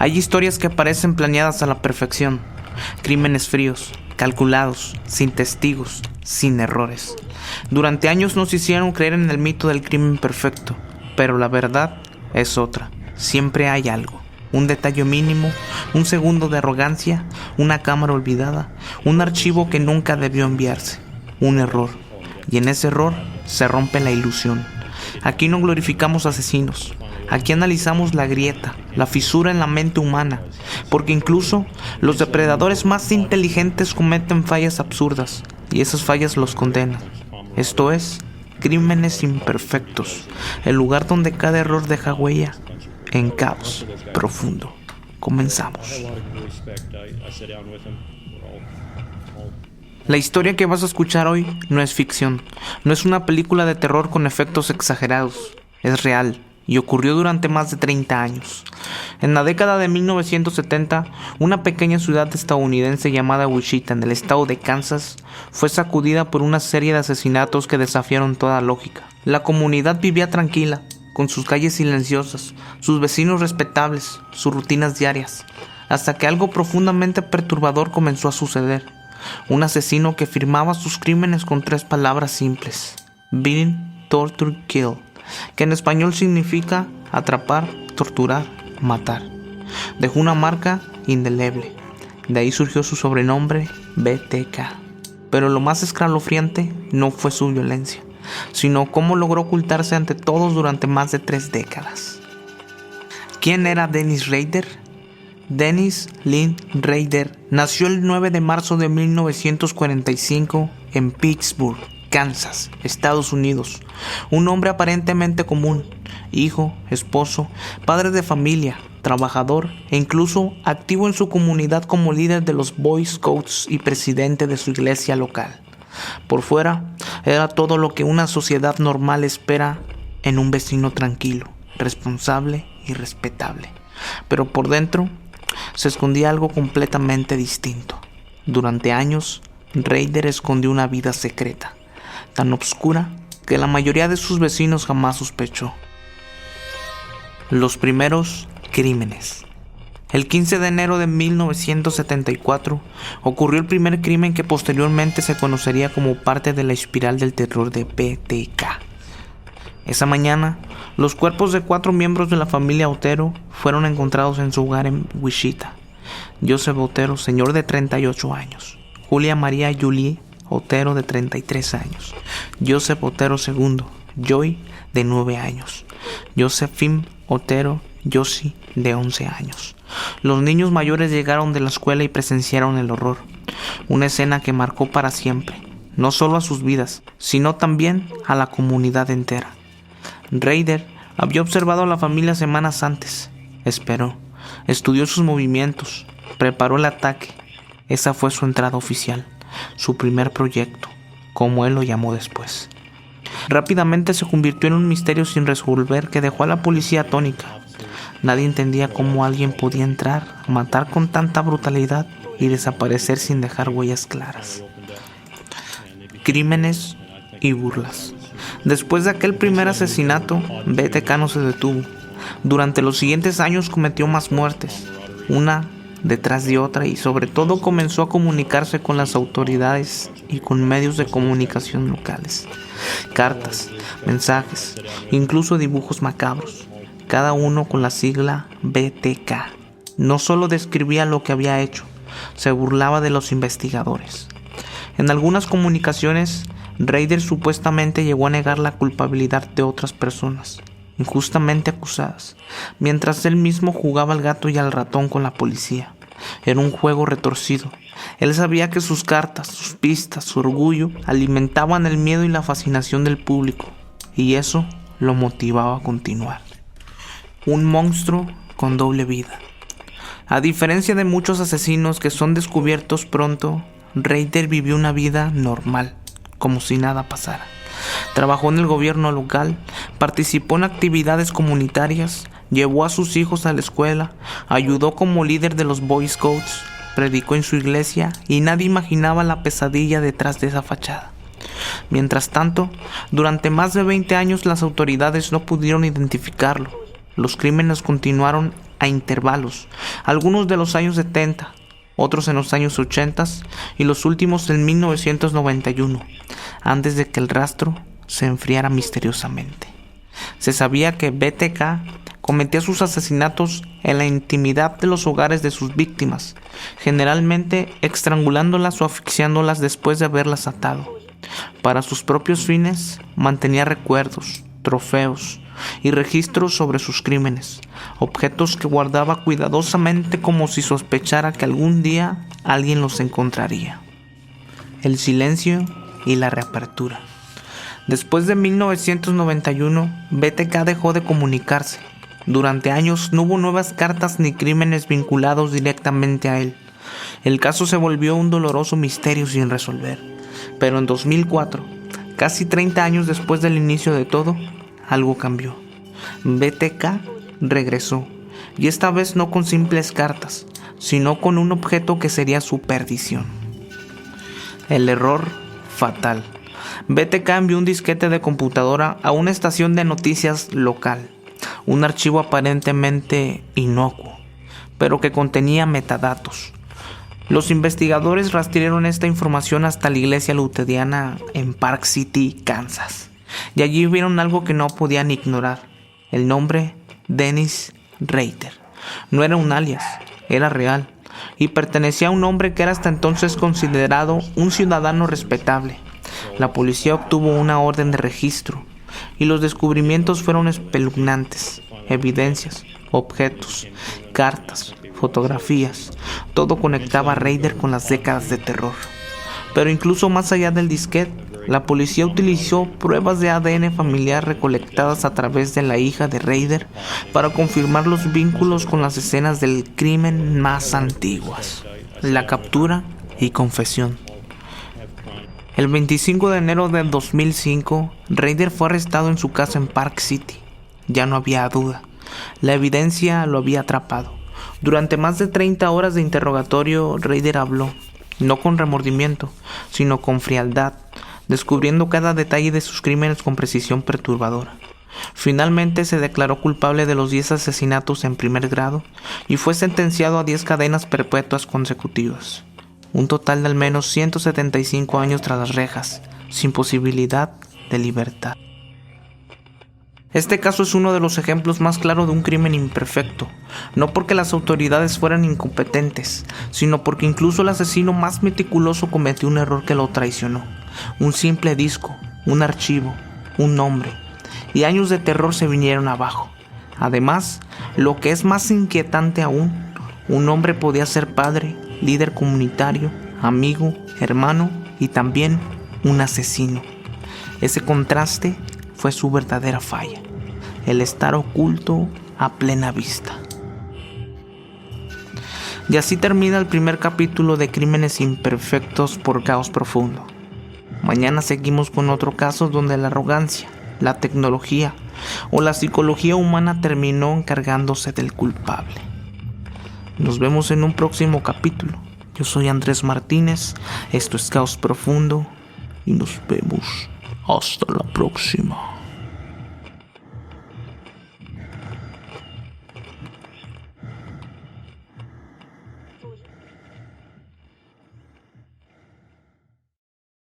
Hay historias que parecen planeadas a la perfección, crímenes fríos, calculados, sin testigos, sin errores. Durante años nos hicieron creer en el mito del crimen perfecto, pero la verdad es otra. Siempre hay algo, un detalle mínimo, un segundo de arrogancia, una cámara olvidada, un archivo que nunca debió enviarse, un error. Y en ese error se rompe la ilusión. Aquí no glorificamos asesinos. Aquí analizamos la grieta, la fisura en la mente humana, porque incluso los depredadores más inteligentes cometen fallas absurdas, y esas fallas los condenan. Esto es, Crímenes Imperfectos, el lugar donde cada error deja huella en caos profundo. Comenzamos. La historia que vas a escuchar hoy no es ficción, no es una película de terror con efectos exagerados, es real. Y ocurrió durante más de 30 años. En la década de 1970, una pequeña ciudad estadounidense llamada Wichita, en el estado de Kansas, fue sacudida por una serie de asesinatos que desafiaron toda lógica. La comunidad vivía tranquila, con sus calles silenciosas, sus vecinos respetables, sus rutinas diarias, hasta que algo profundamente perturbador comenzó a suceder. Un asesino que firmaba sus crímenes con 3 palabras simples: beating, torture, kill, que en español significa atrapar, torturar, matar. Dejó una marca indeleble. De ahí surgió su sobrenombre, BTK. Pero lo más escalofriante no fue su violencia, sino cómo logró ocultarse ante todos durante más de 3 décadas. ¿Quién era Dennis Rader? Dennis Lynn Rader nació el 9 de marzo de 1945 en Pittsburgh, Kansas, Estados Unidos. Un hombre aparentemente común, hijo, esposo, padre de familia, trabajador e incluso activo en su comunidad como líder de los Boy Scouts y presidente de su iglesia local. Por fuera, era todo lo que una sociedad normal espera en un vecino tranquilo, responsable y respetable. Pero por dentro se escondía algo completamente distinto. Durante años, Rader escondió una vida secreta, tan oscura que la mayoría de sus vecinos jamás sospechó. Los primeros crímenes. El 15 de enero de 1974 ocurrió el primer crimen que posteriormente se conocería como parte de la espiral del terror de BTK. Esa mañana, los cuerpos de 4 miembros de la familia Otero fueron encontrados en su hogar en Wichita. Joseph Otero, señor de 38 años. Julia María Julie Otero, de 33 años. Joseph Otero II, Joy, de 9 años. Josephine Otero, Josie, de 11 años. Los niños mayores llegaron de la escuela y presenciaron el horror. Una escena que marcó para siempre, no solo a sus vidas, sino también a la comunidad entera. Rader había observado a la familia semanas antes. Esperó, estudió sus movimientos, preparó el ataque. Esa fue su entrada oficial, su primer proyecto, como él lo llamó después. Rápidamente se convirtió en un misterio sin resolver que dejó a la policía atónita. Nadie entendía cómo alguien podía entrar, matar con tanta brutalidad y desaparecer sin dejar huellas claras. Crímenes y burlas. Después de aquel primer asesinato, BTK no se detuvo. Durante los siguientes años cometió más muertes, una detrás de otra, y sobre todo comenzó a comunicarse con las autoridades y con medios de comunicación locales. Cartas, mensajes, incluso dibujos macabros, cada uno con la sigla BTK. No solo describía lo que había hecho, se burlaba de los investigadores. En algunas comunicaciones, Rader supuestamente llegó a negar la culpabilidad de otras personas, injustamente acusadas, mientras él mismo jugaba al gato y al ratón con la policía. Era un juego retorcido. Él sabía que sus cartas, sus pistas, su orgullo alimentaban el miedo y la fascinación del público, y eso lo motivaba a continuar. Un monstruo con doble vida. A diferencia de muchos asesinos que son descubiertos pronto, Rader vivió una vida normal, como si nada pasara. Trabajó en el gobierno local, participó en actividades comunitarias, llevó a sus hijos a la escuela, ayudó como líder de los Boy Scouts, predicó en su iglesia y nadie imaginaba la pesadilla detrás de esa fachada. Mientras tanto, durante más de 20 años las autoridades no pudieron identificarlo. Los crímenes continuaron a intervalos, algunos de los años 70, otros en los años 80 y los últimos en 1991, antes de que el rastro se enfriara misteriosamente. Se sabía que BTK cometía sus asesinatos en la intimidad de los hogares de sus víctimas, generalmente estrangulándolas o asfixiándolas después de haberlas atado. Para sus propios fines, mantenía recuerdos, trofeos y registros sobre sus crímenes, objetos que guardaba cuidadosamente como si sospechara que algún día alguien los encontraría. El silencio y la reapertura. Después de 1991, BTK dejó de comunicarse. Durante años no hubo nuevas cartas ni crímenes vinculados directamente a él. El caso se volvió un doloroso misterio sin resolver. Pero en 2004, casi 30 años después del inicio de todo, algo cambió. BTK regresó, y esta vez no con simples cartas, sino con un objeto que sería su perdición. El error fatal. BTK envió un disquete de computadora a una estación de noticias local, un archivo aparentemente inocuo, pero que contenía metadatos. Los investigadores rastrearon esta información hasta la iglesia luterana en Park City, Kansas, y allí vieron algo que no podían ignorar: el nombre Dennis Rader. No era un alias, era real, y pertenecía a un hombre que era hasta entonces considerado un ciudadano respetable. La policía obtuvo una orden de registro, y los descubrimientos fueron espeluznantes. Evidencias, objetos, cartas, fotografías, todo conectaba a Rader con las décadas de terror. Pero incluso más allá del disquete, la policía utilizó pruebas de ADN familiar recolectadas a través de la hija de Rader para confirmar los vínculos con las escenas del crimen más antiguas. La captura y confesión. El 25 de enero de 2005, Rader fue arrestado en su casa en Park City. Ya no había duda. La evidencia lo había atrapado. Durante más de 30 horas de interrogatorio, Rader habló, no con remordimiento, sino con frialdad, descubriendo cada detalle de sus crímenes con precisión perturbadora. Finalmente se declaró culpable de los 10 asesinatos en primer grado y fue sentenciado a 10 cadenas perpetuas consecutivas. Un total de al menos 175 años tras las rejas, sin posibilidad de libertad. Este caso es uno de los ejemplos más claros de un crimen imperfecto, no porque las autoridades fueran incompetentes, sino porque incluso el asesino más meticuloso cometió un error que lo traicionó. Un simple disco, un archivo, un nombre, y años de terror se vinieron abajo. Además, lo que es más inquietante aún, un hombre podía ser padre, líder comunitario, amigo, hermano y también un asesino. Ese contraste fue su verdadera falla, el estar oculto a plena vista. Y así termina el primer capítulo de Crímenes Imperfectos por Caos Profundo. Mañana seguimos con otro caso donde la arrogancia, la tecnología o la psicología humana terminó encargándose del culpable. Nos vemos en un próximo capítulo. Yo soy Andrés Martínez, esto es Caos Profundo y nos vemos hasta la próxima.